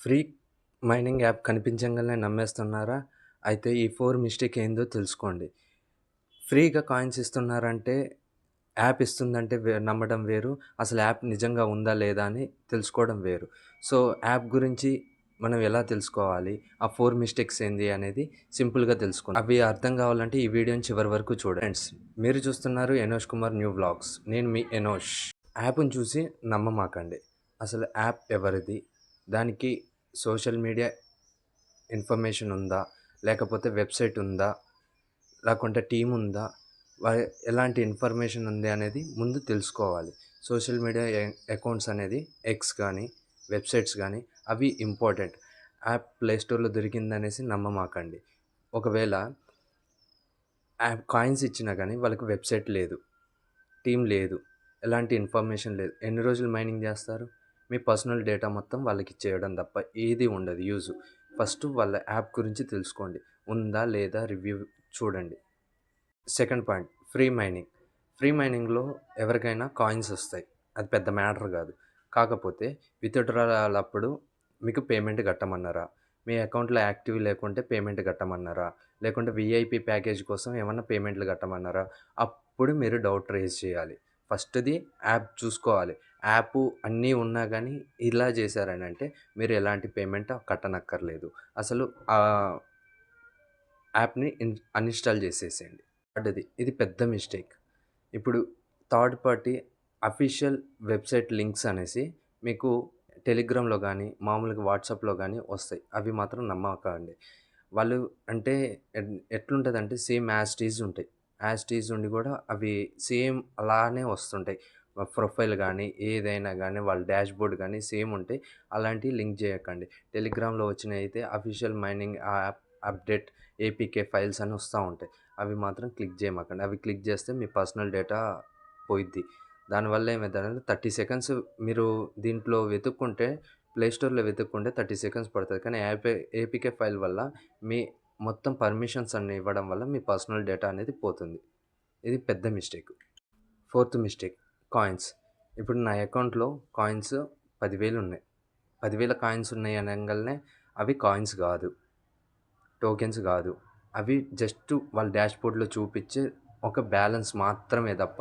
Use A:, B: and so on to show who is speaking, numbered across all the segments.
A: Free mining app కనిపించంగానే నమ్మేస్తున్నారా? అయితే ఈ 4 మిస్టేక్ ఏందో తెలుసుకోండి. ఫ్రీగా కాయిన్స్ ఇస్తున్నారంటే, యాప్ ఇస్తుందంటే నమ్మడం వేరు. అసలు యాప్ నిజంగా ఉందా లేదా అని తెలుసుకోవడం వేరు. సో, యాప్ గురించి మనం ఎలా తెలుసుకోవాలి? ఆ 4 మిస్టేక్స్ ఏంది అనేది సింపుల్‌గా తెలుసుకుందాం. అవి అర్థం కావాలంటే ఈ వీడియోని చివరి వరకు చూడండి. ఫ్రెండ్స్, మీరు చూస్తున్నారు ఎనోష్ కుమార్ న్యూ వ్లాగ్స్. నేను మీ ఎనోష్. యాప్‌ని చూసి నమ్మమాకండి. అసలు యాప్ ఎవరిది? దానికి సోషల్ మీడియా ఇన్ఫర్మేషన్ ఉందా? లేకపోతే వెబ్‌సైట్ ఉందా? లేకుంటే టీమ్ ఉందా? వా ఎలాంటి ఇన్ఫర్మేషన్ ఉంది అనేది ముందు తెలుసుకోవాలి. సోషల్ మీడియా అకౌంట్స్ అనేది ఎక్స్ గానీ, వెబ్‌సైట్స్ గానీ అవి ఇంపార్టెంట్. యాప్ ప్లే స్టోర్‌లో దొరికిందనేసి నమ్మమాకండి. ఒకవేళ యాప్ కాయిన్స్ ఇచ్చినా గానీ వాళ్ళకి వెబ్‌సైట్ లేదు, టీమ్ లేదు, ఎలాంటి ఇన్ఫర్మేషన్ లేదు. ఎన్ని రోజులు మైనింగ్ జేస్తారు? మీ పర్సనల్ డేటా మొత్తం వాళ్ళకిచ్చేయడం తప్ప ఏది ఉండదు యూజు. ఫస్ట్ వాళ్ళ యాప్ గురించి తెలుసుకోండి. ఉందా? లేదా? రివ్యూ చూడండి. Second point free mining. Free మైనింగ్‌లో ఎవరికైనా కాయిన్స్ ఒస్తాయి. అది పెద్ద మ్యాటర్ గాదు. కాకపోతే విత్‌డ్రాయల్ అప్పుడు మీకు పేమెంట్ కట్టమన్నారా? మీ అకౌంట్‌లో యాక్టివ్ లేకుంటే పేమెంట్ కట్టమన్నారా? లేకుంటే వీఐపీ ప్యాకేజ్ కోసం ఏమన్నా పేమెంట్‌లు కట్టమన్నారా? అప్పుడు మీరు డౌట్ రైజ్ చేయాలి. ఫస్ట్‌ది యాప్ చూసుకోవాలి. యాపు అన్నీ ఉన్నా గానీ ఇలా చేశారనంటే మీరు ఎలాంటి పేమెంట్ కట్టనక్కర్లేదు. అసలు యాప్‌ని అన్‌ఇన్‌స్టాల్ చేసేసేయండి. పడ్డది. ఇది పెద్ద మిస్టేక్. ఇప్పుడు third party official website links అనేసి మీకు టెలిగ్రామ్‌లో గానీ, మామూలుగా వాట్సాప్‌లో గానీ వస్తాయి. అవి మాత్రం నమ్మకండి. వాళ్ళు అంటే ఎట్లుంటదంటే సేమ్ యాజ్ ఇట్ ఈజ్ ఉంటాయి. యాజ్ ఇట్ ఈజ్ ఉండి గూడా అవి సేమ్ అలానే వస్తుంటాయి. ప్రొఫైల్ గానీ, ఏదైనా గానీ, వాళ్ళ డాష్‌బోర్డ్ గానీ సేమ్ ఉంటాయి. అలాంటివి లింక్ జేయకండి. టెలిగ్రామ్‌లో వచ్చినయయితే official mining app update APK files అని వస్తా ఉంటాయి. అవి మాత్రం క్లిక్ చేయమాకండి. అవి క్లిక్ చేస్తే మీ పర్సనల్ డేటా పోయిద్ది. దానివల్ల ఏమైద్దంటే 30 సెకండ్స్ మీరు దీంట్లో వెతుక్కుంటే ప్లే స్టోర్‌లో వెతుక్కుంటే 30 సెకండ్స్ పడతది. కానీ ఏపీకే ఫైల్ వల్ల మీ మొత్తం పర్మిషన్స్ అన్నీ ఇవ్వడం వల్ల మీ పర్సనల్ డేటా అనేది పోతుంది. ఇది పెద్ద మిస్టేక్. Fourth mistake coins. ఇప్పుడు నా అకౌంట్‌లో కాయిన్స్ 10,000 ఉన్నాయి. 10,000 కాయిన్స్ ఉన్నాయి అనంగాల్నే అవి కాయిన్స్ గాదు. టోకెన్స్ గాదు. అవి జస్ట్ వాళ్ళ డాష్‌బోర్డ్‌లో చూపిచ్చే ఒక బ్యాలెన్స్ మాత్రమే తప్ప,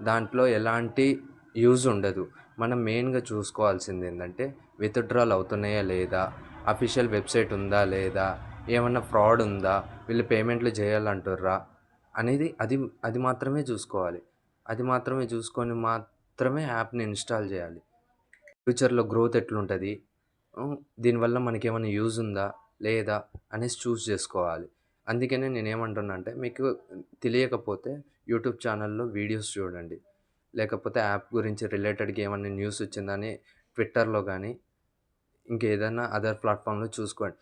A: దాంట్లో ఎలాంటి యూజ్ ఉండదు. మనం మెయిన్‌గా చూసుకోవాల్సిందేందంటే, విత్‌డ్రాల్ అవుతున్నాయా లేదా? అఫీషియల్ వెబ్‌సైట్ ఉందా లేదా? ఏమన్నా ఫ్రాడ్ ఉందా? వీళ్ళు పేమెంట్‌లు జేయాలంటుర్రా? అనేది అది మాత్రమే చూసుకోవాలి. అది మాత్రమే చూసుకొని మాత్రమే యాప్‌ని ఇన్‌స్టాల్ జేయాలి. ఫ్యూచర్‌లో గ్రోత్ ఎట్లుంటది? హ్మ్. దీనివల్ల మనకేమన్నా యూజ్ ఉందా? లేదా? అనేసి జేసుకోవాలి. అందుకనే నేనేమంటున్నా అంటే మీకు తెలియకపోతే యూట్యూబ్ ఛానల్‌లో వీడియోస్ చూడండి. లేకపోతే యాప్ గురించి రిలేటెడ్‌గా ఏమన్నా న్యూస్ వచ్చిందని ట్విట్టర్‌లో గానీ, ఇంకేదన్నా అదర్ ప్లాట్‌ఫామ్‌లో చూసుకోండి.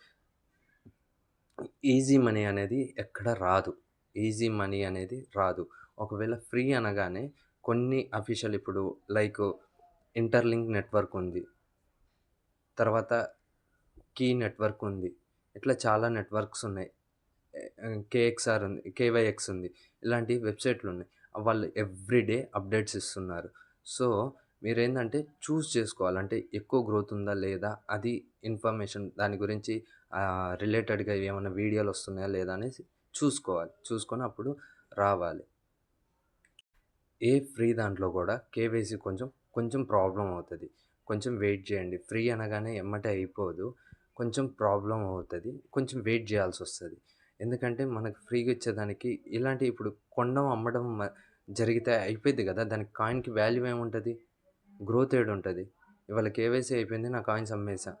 A: ఈజీ మనీ అనేది ఎక్కడ రాదు. ఈజీ మనీ అనేది రాదు. ఒకవేళ ఫ్రీ అనగానే కొన్ని అఫీషియల్ ఇప్పుడు లైకు ఇంటర్‌లింక్ నెట్‌వర్క్ ఉంది. తర్వాత కీ నెట్‌వర్క్ ఉంది. ఇట్లా చాలా నెట్‌వర్క్స్ ఉన్నాయి. కేఎక్స్ఆర్ ఉంది. కేవైఎక్స్ ఉంది. ఇలాంటి వెబ్‌సైట్‌లున్నాయి. వాళ్ళు ఎవ్రీ డే అప్డేట్స్ ఇస్తున్నారు. సో, మీరేందంటే చేసుకోవాలి. అంటే ఎక్కువ గ్రోత్ ఉందా? లేదా? అది ఇన్ఫర్మేషన్ దాని గురించి రిలేటెడ్‌గా ఏమన్నా వీడియోలొస్తున్నాయా? లేదా? అనేసి చూసుకోవాలి. చూసుకొని అప్పుడు రావాలి. ఫ్రీ దాంట్లో గూడా కేవైసీ కొంచెం ప్రాబ్లమ్ అవుతది. కొంచెం వెయిట్ జేయండి. ఫ్రీ అనగానే ఎమ్మటే అయిపోదు. కొంచెం ప్రాబ్లమ్ అవుతది. కొంచెం వెయిట్ జేయాల్సొస్తది. ఎందుకంటే మనకు ఫ్రీగా ఇచ్చేదానికి ఇలాంటి ఇప్పుడు కొనడం, అమ్మడం జరిగితే అయిపోయిద్ది గదా! దానికి కాయిన్‌కి వాల్యూ ఏముంటది? గ్రోత్ ఏడుంటది? ఇవాళ కేవైసీ అయిపోయింది. నా కాయిన్స్ అమ్మేసా.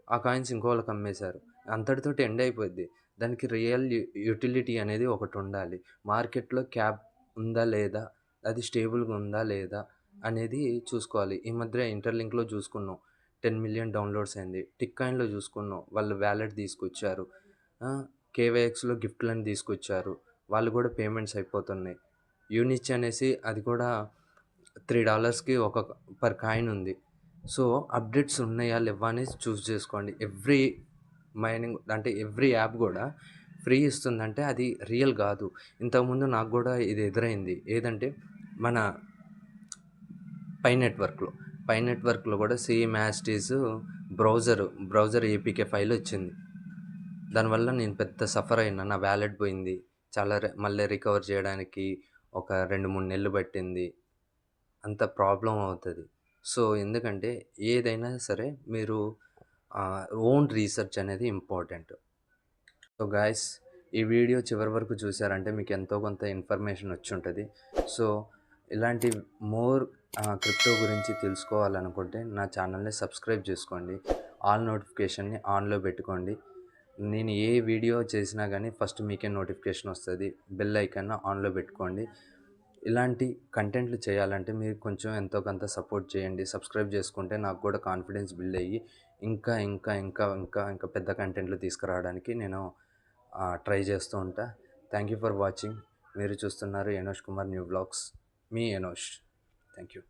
A: ఆ కాయిన్స్ ఇంకోళ్ళకి అమ్మేశారు. అంతటితోటి ఎండ్ అయిపోద్ది. దానికి రియల్ యుటిలిటీ అనేది ఒకటుండాలి. మార్కెట్‌లో క్యాప్ ఉందా? లేదా? అది స్టేబుల్‌గా ఉందా? లేదా? అనేది చూసుకోవాలి. ఈ మధ్య ఇంటర్‌లింక్‌లో చూసుకున్నాం. 10,000,000 డౌన్‌లోడ్స్ అయింది. టిక్ కాయిన్‌లో చూసుకున్నాం. వాళ్ళు వాలెట్ తీసుకొచ్చారు. ఆ! కేవైఎక్స్‌లో గిఫ్ట్‌లని తీసుకొచ్చారు. వాళ్ళు కూడా పేమెంట్స్ అయిపోతున్నాయి. యూనిచ్ అనేసి అది కూడా $3కి ఒక పర్ కాయిన్ ఉంది. సో, అప్డేట్స్ ఉన్నాయా? లెవ్వా? అనేది చేసుకోండి. మైనింగ్ అంటే ఎవ్రీ యాప్ గూడా ఫ్రీ ఇస్తుందంటే అది రియల్ గాదు. ఇంతకుముందు నాకు గూడా ఇది ఎదురైంది. ఏదంటే మన పై నెట్‌వర్క్‌లో. పై నెట్‌వర్క్‌లో గూడా same as it is browser APK file వచ్చింది. దానివల్ల నేను పెద్ద సఫర్ అయినా. నా వాలెట్ పోయింది. చాలా మళ్ళీ రికవర్ చేయడానికి ఒక 2, 3 నెలలు పట్టింది. అంత ప్రాబ్లమ్ అవుతది. సో, ఎందుకంటే ఏదైనా సరే మీరు ఓన్ రీసెర్చ్ అనేది ఇంపార్టెంట్. సో గాయ్స్, ఈ వీడియో చివరి వరకు చూసారంటే మీకు ఎంతో కొంత ఇన్ఫర్మేషన్ వచ్చుంటది. సో, ఇలాంటి మోర్ క్రిప్టో గురించి తెలుసుకోవాలనుకుంటే నా ఛానల్‌ని సబ్స్క్రైబ్ చేసుకోండి. ఆల్ నోటిఫికేషన్‌ని ఆన్‌లో పెట్టుకోండి. నేను ఏ వీడియో చేసినా గానీ ఫస్ట్ మీకే నోటిఫికేషన్ వస్తది. బెల్ ఐకాన్ ఆన్‌లో పెట్టుకోండి. ఇలాంటి కంటెంట్లు చేయాలంటే మీరు కొంచెం ఎంతో కొంత సపోర్ట్ చేయండి. సబ్స్క్రైబ్ చేసుకుంటే నాకు కూడా కాన్ఫిడెన్స్ బిల్డ్ అయ్యి ఇంకా పెద్ద కంటెంట్లు తీసుకురావడానికి నేను ట్రై చేస్తూ ఉంటా. Thank you for watching. మీరు చూస్తున్నారు Enosh Kumar new vlogs. Me Enosh. Thank you.